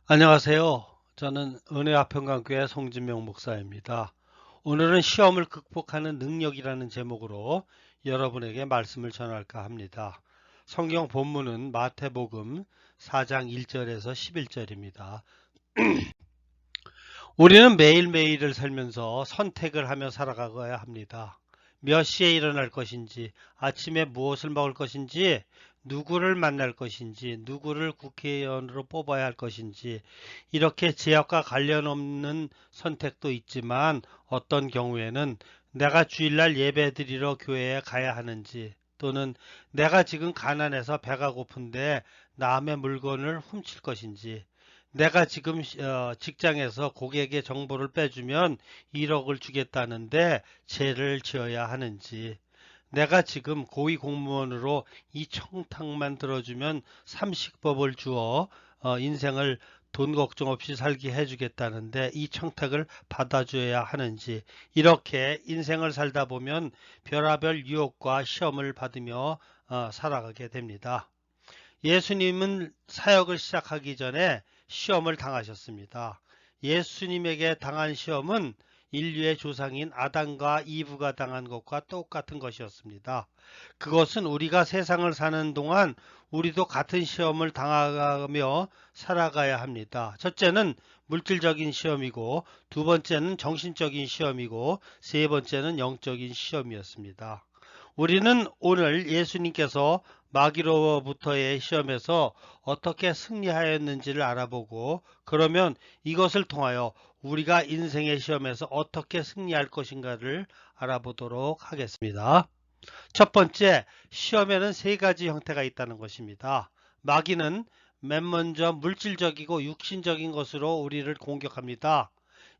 안녕하세요. 저는 은혜화평강교회 송진명 목사입니다. 오늘은 시험을 극복하는 능력이라는 제목으로 여러분에게 말씀을 전할까 합니다. 성경 본문은 마태복음 4장 1절에서 11절입니다. 우리는 매일매일을 살면서 선택을 하며 살아가야 합니다. 몇 시에 일어날 것인지, 아침에 무엇을 먹을 것인지, 누구를 만날 것인지, 누구를 국회의원으로 뽑아야 할 것인지, 이렇게 지역과 관련 없는 선택도 있지만 어떤 경우에는 내가 주일날 예배드리러 교회에 가야 하는지, 또는 내가 지금 가난해서 배가 고픈데 남의 물건을 훔칠 것인지, 내가 지금 직장에서 고객의 정보를 빼주면 1억을 주겠다는데 죄를 지어야 하는지, 내가 지금 고위 공무원으로 이 청탁만 들어주면 30법을 주어 인생을 돈 걱정 없이 살게 해주겠다는데 이 청탁을 받아줘야 하는지, 이렇게 인생을 살다 보면 별하별 유혹과 시험을 받으며 살아가게 됩니다. 예수님은 사역을 시작하기 전에 시험을 당하셨습니다. 예수님에게 당한 시험은 인류의 조상인 아담과 이브가 당한 것과 똑같은 것이었습니다. 그것은 우리가 세상을 사는 동안 우리도 같은 시험을 당하며 살아가야 합니다. 첫째는 물질적인 시험이고, 두 번째는 정신적인 시험이고, 세 번째는 영적인 시험이었습니다. 우리는 오늘 예수님께서 마귀로부터의 시험에서 어떻게 승리하였는지를 알아보고, 그러면 이것을 통하여 우리가 인생의 시험에서 어떻게 승리할 것인가를 알아보도록 하겠습니다. 첫 번째, 시험에는 세 가지 형태가 있다는 것입니다. 마귀는 맨 먼저 물질적이고 육신적인 것으로 우리를 공격합니다.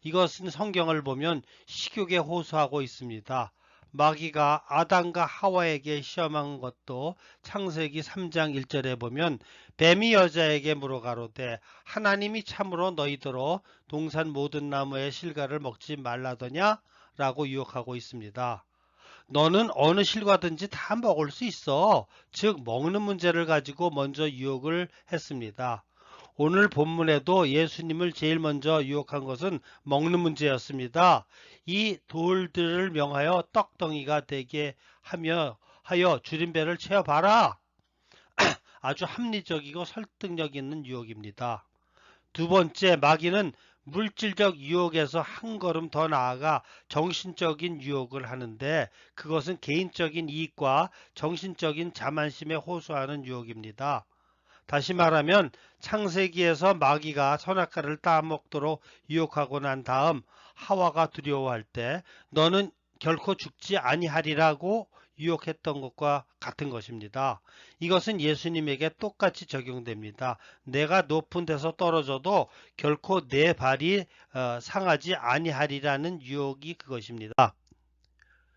이것은 성경을 보면 식욕에 호소하고 있습니다. 마귀가 아담과 하와에게 시험한 것도 창세기 3장 1절에 보면 뱀이 여자에게 물어가로되 하나님이 참으로 너희더러 동산 모든 나무의 실과를 먹지 말라더냐? 라고 유혹하고 있습니다. 너는 어느 실과든지 다 먹을 수 있어. 즉 먹는 문제를 가지고 먼저 유혹을 했습니다. 오늘 본문에도 예수님을 제일 먼저 유혹한 것은 먹는 문제였습니다. 이 돌들을 명하여 떡덩이가 되게 하여 줄임배를 채워봐라. 아주 합리적이고 설득력 있는 유혹입니다. 두 번째, 마귀는 물질적 유혹에서 한 걸음 더 나아가 정신적인 유혹을 하는데, 그것은 개인적인 이익과 정신적인 자만심에 호소하는 유혹입니다. 다시 말하면 창세기에서 마귀가 선악과를 따먹도록 유혹하고 난 다음 하와가 두려워할 때 너는 결코 죽지 아니하리라고 유혹했던 것과 같은 것입니다. 이것은 예수님에게 똑같이 적용됩니다. 내가 높은 데서 떨어져도 결코 내 발이 상하지 아니하리라는 유혹이 그것입니다.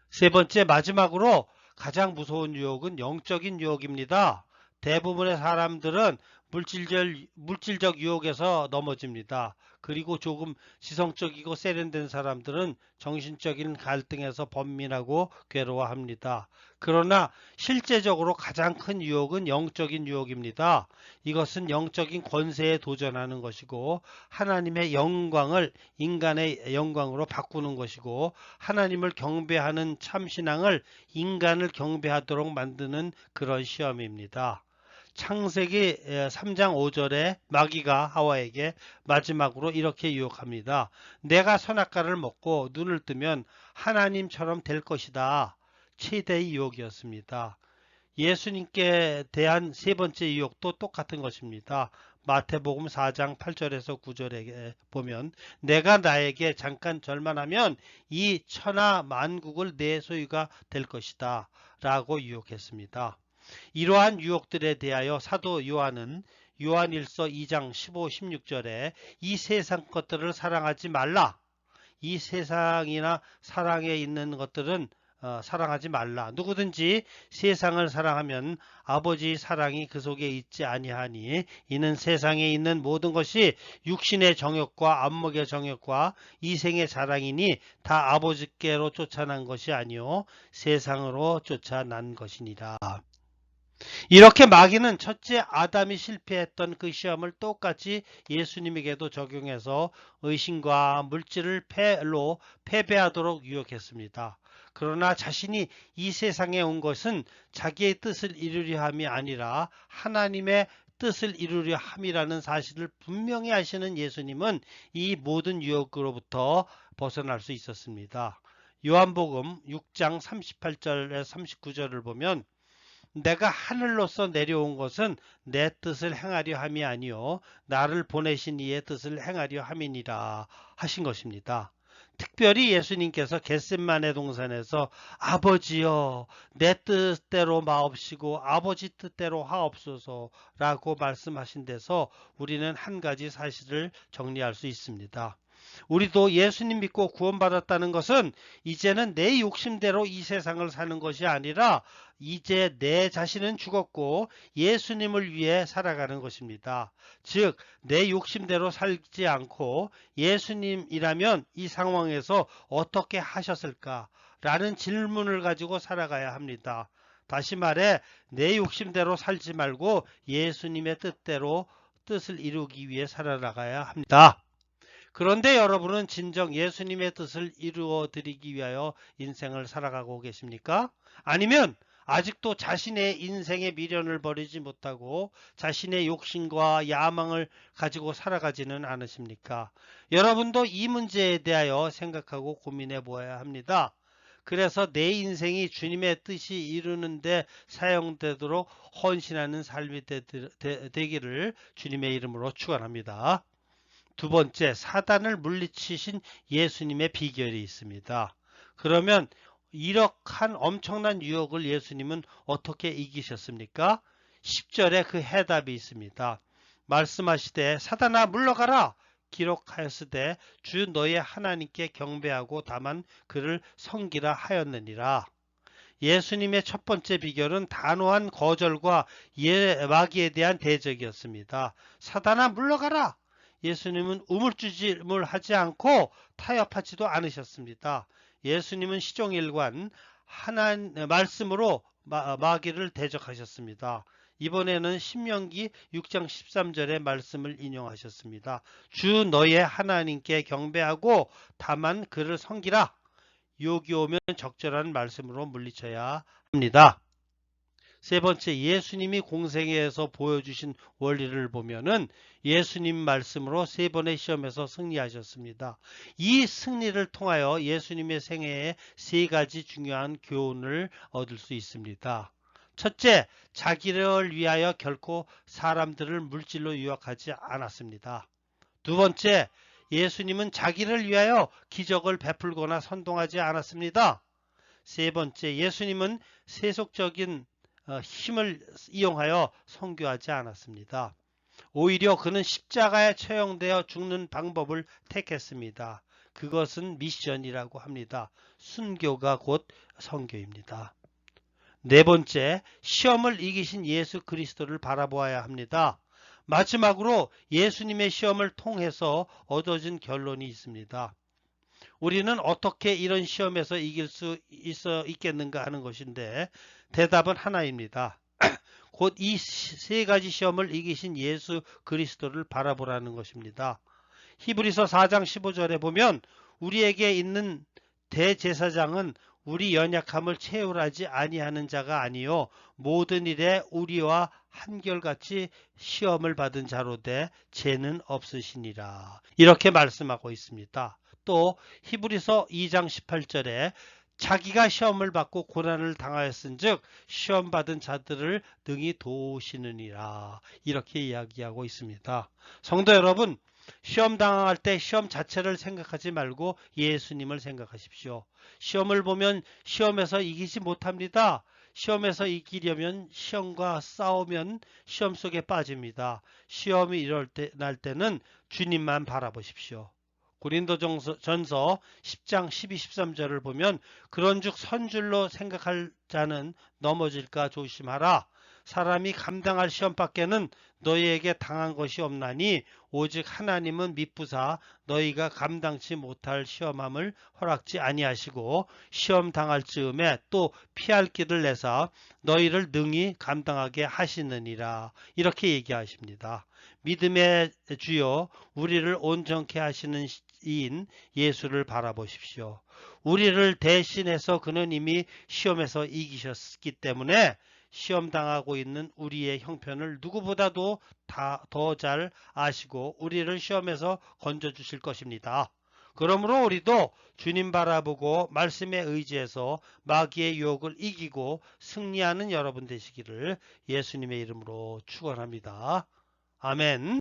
세 번째, 마지막으로 가장 무서운 유혹은 영적인 유혹입니다. 대부분의 사람들은 물질적 유혹에서 넘어집니다. 그리고 조금 지성적이고 세련된 사람들은 정신적인 갈등에서 번민하고 괴로워합니다. 그러나 실제적으로 가장 큰 유혹은 영적인 유혹입니다. 이것은 영적인 권세에 도전하는 것이고, 하나님의 영광을 인간의 영광으로 바꾸는 것이고, 하나님을 경배하는 참신앙을 인간을 경배하도록 만드는 그런 시험입니다. 창세기 3장 5절에 마귀가 하와에게 마지막으로 이렇게 유혹합니다. 내가 선악과를 먹고 눈을 뜨면 하나님처럼 될 것이다. 최대의 유혹이었습니다. 예수님께 대한 세 번째 유혹도 똑같은 것입니다. 마태복음 4장 8절에서 9절에 보면 내가 나에게 잠깐 절만하면 이 천하 만국을 내 소유가 될 것이다 라고 유혹했습니다. 이러한 유혹들에 대하여 사도 요한은 요한일서 2장 15, 16절에 이 세상 것들을 사랑하지 말라. 이 세상이나 사랑에 있는 것들은 사랑하지 말라. 누구든지 세상을 사랑하면 아버지 사랑이 그 속에 있지 아니하니 이는 세상에 있는 모든 것이 육신의 정욕과 안목의 정욕과 이생의 자랑이니 다 아버지께로 쫓아난 것이 아니요 세상으로 쫓아난 것이니라. 이렇게 마귀는 첫째 아담이 실패했던 그 시험을 똑같이 예수님에게도 적용해서 의심과 물질을 패배하도록 유혹했습니다. 그러나 자신이 이 세상에 온 것은 자기의 뜻을 이루려 함이 아니라 하나님의 뜻을 이루려 함이라는 사실을 분명히 아시는 예수님은 이 모든 유혹으로부터 벗어날 수 있었습니다. 요한복음 6장 38절에 39절을 보면 내가 하늘로서 내려온 것은 내 뜻을 행하려 함이 아니요 나를 보내신 이의 뜻을 행하려 함이니라 하신 것입니다. 특별히 예수님께서 겟셋마네 동산에서 아버지여 내 뜻대로 마옵시고 아버지 뜻대로 하옵소서라고 말씀하신 데서 우리는 한 가지 사실을 정리할 수 있습니다. 우리도 예수님 믿고 구원받았다는 것은 이제는 내 욕심대로 이 세상을 사는 것이 아니라 이제 내 자신은 죽었고 예수님을 위해 살아가는 것입니다. 즉, 내 욕심대로 살지 않고 예수님이라면 이 상황에서 어떻게 하셨을까? 라는 질문을 가지고 살아가야 합니다. 다시 말해, 내 욕심대로 살지 말고 예수님의 뜻을 이루기 위해 살아나가야 합니다. 그런데 여러분은 진정 예수님의 뜻을 이루어 드리기 위하여 인생을 살아가고 계십니까? 아니면 아직도 자신의 인생의 미련을 버리지 못하고 자신의 욕심과 야망을 가지고 살아가지는 않으십니까? 여러분도 이 문제에 대하여 생각하고 고민해 보아야 합니다. 그래서 내 인생이 주님의 뜻이 이루는데 사용되도록 헌신하는 삶이 되기를 주님의 이름으로 축원합니다. 두 번째, 사단을 물리치신 예수님의 비결이 있습니다. 그러면 이러한 엄청난 유혹을 예수님은 어떻게 이기셨습니까? 10절에 그 해답이 있습니다. 말씀하시되 사단아 물러가라 기록하였으되 주 너의 하나님께 경배하고 다만 그를 섬기라 하였느니라. 예수님의 첫 번째 비결은 단호한 거절과 마귀에 대한 대적이었습니다. 사단아 물러가라! 예수님은 우물쭈짐을 하지 않고 타협하지도 않으셨습니다. 예수님은 시종일관 말씀으로 마귀를 대적하셨습니다. 이번에는 신명기 6장 13절의 말씀을 인용하셨습니다. 주 너의 하나님께 경배하고 다만 그를 섬기라. 유혹이 오면 적절한 말씀으로 물리쳐야 합니다. 세 번째, 예수님이 공생애에서 보여주신 원리를 보면은 예수님 말씀으로 세 번의 시험에서 승리하셨습니다. 이 승리를 통하여 예수님의 생애에 세 가지 중요한 교훈을 얻을 수 있습니다. 첫째, 자기를 위하여 결코 사람들을 물질로 유혹하지 않았습니다. 두 번째, 예수님은 자기를 위하여 기적을 베풀거나 선동하지 않았습니다. 세 번째, 예수님은 세속적인 힘을 이용하여 선교하지 않았습니다. 오히려 그는 십자가에 처형되어 죽는 방법을 택했습니다. 그것은 미션이라고 합니다. 순교가 곧 선교입니다. 네 번째, 시험을 이기신 예수 그리스도를 바라보아야 합니다. 마지막으로 예수님의 시험을 통해서 얻어진 결론이 있습니다. 우리는 어떻게 이런 시험에서 이길 수 있겠는가 하는 것인데 대답은 하나입니다. 곧 이 세 가지 시험을 이기신 예수 그리스도를 바라보라는 것입니다. 히브리서 4장 15절에 보면 우리에게 있는 대제사장은 우리 연약함을 채울하지 아니하는 자가 아니요 모든 일에 우리와 한결같이 시험을 받은 자로되 죄는 없으시니라. 이렇게 말씀하고 있습니다. 또 히브리서 2장 18절에 자기가 시험을 받고 고난을 당하였은즉 시험 받은 자들을 능히 도우시느니라. 이렇게 이야기하고 있습니다. 성도 여러분, 시험 당할 때 시험 자체를 생각하지 말고 예수님을 생각하십시오. 시험을 보면 시험에서 이기지 못합니다. 시험에서 이기려면 시험과 싸우면 시험 속에 빠집니다. 시험이 날 때는 주님만 바라보십시오. 고린도전서 10장 12, 13절을 보면 그런즉 선줄로 생각할 자는 넘어질까 조심하라. 사람이 감당할 시험밖에는 너희에게 당한 것이 없나니 오직 하나님은 미쁘사 너희가 감당치 못할 시험함을 허락지 아니하시고 시험 당할 즈음에 또 피할 길을 내사 너희를 능히 감당하게 하시느니라. 이렇게 얘기하십니다. 믿음의 주여 우리를 온전케 하시는 이인 예수를 바라보십시오. 우리를 대신해서 그는 이미 시험에서 이기셨기 때문에 시험 당하고 있는 우리의 형편을 누구보다도 더 잘 아시고 우리를 시험에서 건져 주실 것입니다. 그러므로 우리도 주님 바라보고 말씀에 의지해서 마귀의 유혹을 이기고 승리하는 여러분 되시기를 예수님의 이름으로 축원합니다. 아멘.